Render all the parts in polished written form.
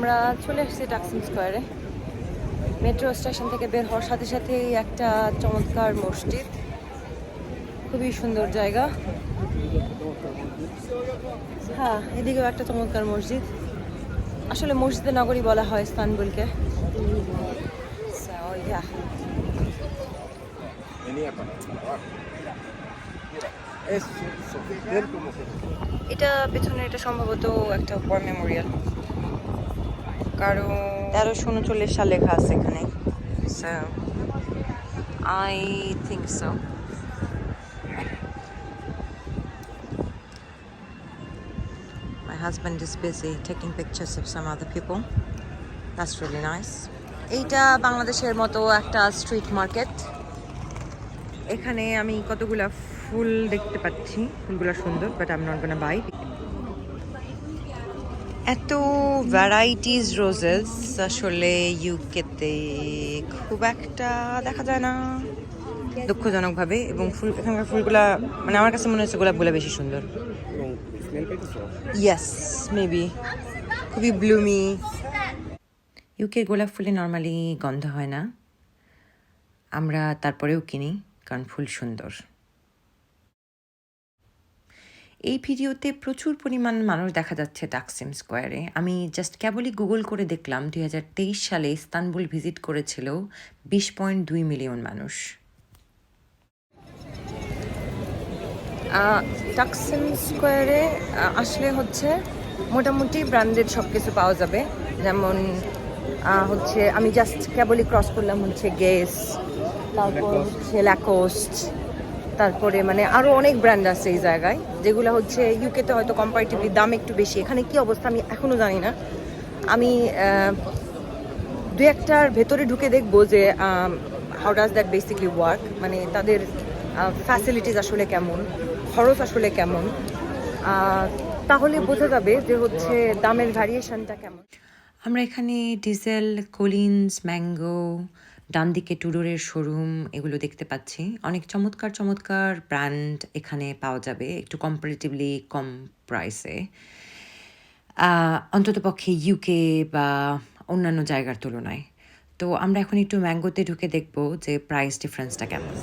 আমরা চলে এসেছি টাকসিম স্কোয়ারে। মেট্রো স্টেশন থেকে বের হওয়ার সাথে সাথেই একটা চমৎকার মসজিদ, খুবই সুন্দর জায়গা। হ্যাঁ, এদিকেও একটা চমৎকার মসজিদ। আসলে মসজিদের নগরী বলা হয় ইস্তানবুলকে। এটা পেছনে এটা সম্ভবত একটা ওয়ার মেমোরিয়াল, কারণ 1339 সাল লেখা আছে এখানে। So I think so. My husband is busy taking pictures of some other people. That's really nice. এইটা বাংলাদেশের মতো একটা স্ট্রিট মার্কেট। এখানে আমি কতগুলা ফুল দেখতে পাচ্ছি, ফুলগুলো সুন্দর, but I am not gonna buy. এত ভ্যারাইটিস রোজেস আসলে ইউকেতে খুব একটা দেখা যায় না, দুঃখজনকভাবে। এবং ফুল, এখানকার ফুলগুলা মানে আমার কাছে মনে হচ্ছে গোলাপগুলো বেশি সুন্দর। ইয়েস, মেবি খুবই ব্লুমি। ইউকের গোলাপ ফুলে নর্মালি গন্ধ হয় না, আমরা তারপরেও কিনি কারণ ফুল সুন্দর। এই ভিডিওতে প্রচুর পরিমাণ মানুষ দেখা যাচ্ছে টাকসিম স্কোয়ারে। আমি জাস্ট কেবলই গুগল করে দেখলাম 2023 সালে ইস্তানবুল ভিজিট করেছিল 20.2 মিলিয়ন মানুষ। টাকসিম স্কোয়ারে আসলে হচ্ছে মোটামুটি ব্র্যান্ডেড সব কিছু পাওয়া যাবে। যেমন হচ্ছে আমি জাস্ট কেবলই ক্রস করলাম হচ্ছে গেস, তারপর হচ্ছে ল্যাকোস্ট, তারপরে মানে আরও অনেক ব্র্যান্ড আছে এই জায়গায়, যেগুলো হচ্ছে ইউকেতে হয়তো কম্পারেটিভলি দাম একটু বেশি। এখানে কি অবস্থা আমি এখনও জানি না। আমি দু একটার ভেতরে ঢুকে দেখবো যে how does that basically work, মানে তাদের ফ্যাসিলিটিস আসলে কেমন, খরচ আসলে কেমন, তাহলে বোঝা যাবে যে হচ্ছে দামের ভ্যারিয়েশনটা কেমন। আমরা এখানে ডিজেল, কলিন্স, ম্যাঙ্গো, ডান দিকে টুডোরের শোরুম এগুলো দেখতে পাচ্ছি। অনেক চমৎকার চমৎকার ব্র্যান্ড এখানে পাওয়া যাবে একটু কম্পারেটিভলি কম প্রাইসে, অন্ততপক্ষে ইউকে বা অন্যান্য জায়গার তুলনায়। তো আমরা এখন একটু ম্যাঙ্গোতে ঢুকে দেখবো যে প্রাইস ডিফারেন্সটা কেমন।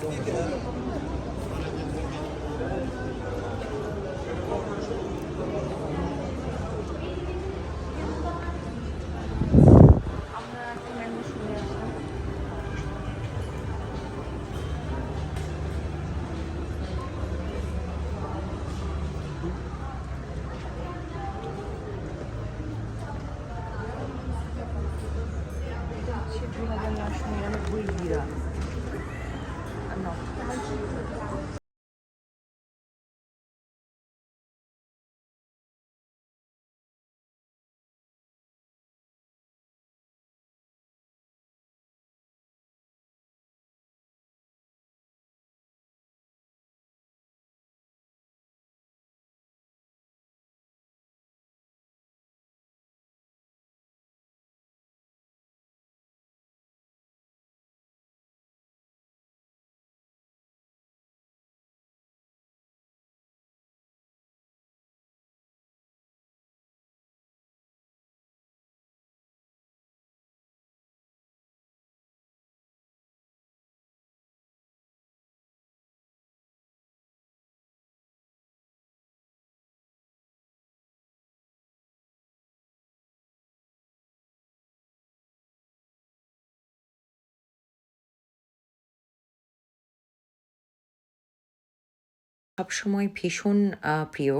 সবসময় ভীষণ প্রিয়,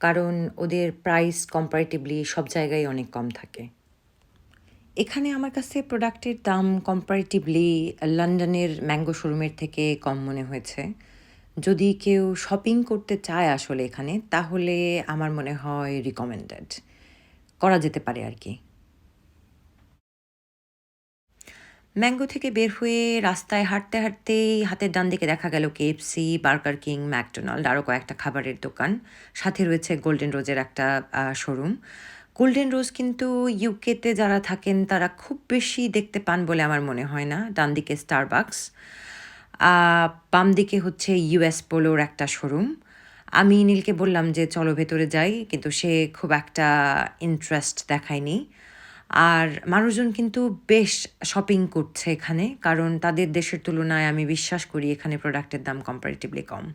কারণ ওদের প্রাইস কম্পারেটিভলি সব জায়গায় অনেক কম থাকে। এখানে আমার কাছে প্রোডাক্টের দাম কম্পারেটিভলি লন্ডনের ম্যাঙ্গো শোরুমের থেকে কম মনে হয়েছে। যদি কেউ শপিং করতে চায় আসলে এখানে, তাহলে আমার মনে হয় রিকমেন্ডেড করা যেতে পারে আর কি। ম্যাঙ্গো থেকে বের হয়ে রাস্তায় হাঁটতে হাঁটতেই হাতের ডান দিকে দেখা গেল কেএফসি, বার্গার কিং, ম্যাকডোনাল্ড, আরও কয়েকটা খাবারের দোকান। সাথে রয়েছে গোল্ডেন রোজের একটা শোরুম। গোল্ডেন রোজ কিন্তু ইউকেতে যারা থাকেন তারা খুব বেশি দেখতে পান বলে আমার মনে হয় না। ডান দিকে স্টারবাকস, বাম দিকে হচ্ছে ইউএস পোলোর একটা শোরুম। আমি নীলকে বললাম যে চলো ভেতরে যাই, কিন্তু সে খুব একটা ইন্টারেস্ট দেখায়নি। আর মানুষজন কিন্তু বেশ শপিং করছে এখানে, কারণ তাদের দেশের তুলনায় আমি বিশ্বাস করি এখানে প্রোডাক্টের দাম কম্পারেটিভলি কম।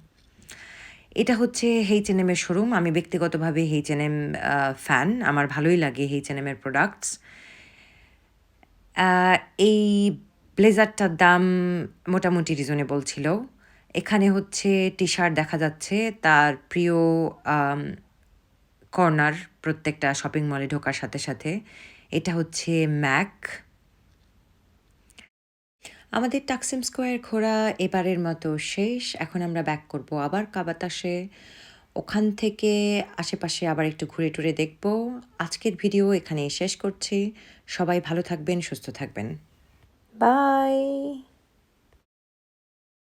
এটা হচ্ছে H&M এর শোরুম। আমি ব্যক্তিগতভাবে H&M ফ্যান। আমার ভালোই লাগে H&M এর প্রোডাক্টস। এই ব্লেজারটার দাম মোটামুটি রিজনেবল ছিল। এখানে হচ্ছে টি-শার্ট দেখা যাচ্ছে তার প্রিয় কর্নার প্রত্যেকটা শপিং মলে ঢোকার সাথে সাথে। এটা হচ্ছে ম্যাক। আমাদের টাকসিম স্কোয়ার ঘোরা এবারের মতো শেষ। এখন আমরা ব্যাক করব আবার কাবাতাসে। ওখান থেকে আশেপাশে আবার একটু ঘুরে টুরে দেখব। আজকের ভিডিও এখানেই শেষ করছি। সবাই ভালো থাকবেন, সুস্থ থাকবেন। বাই।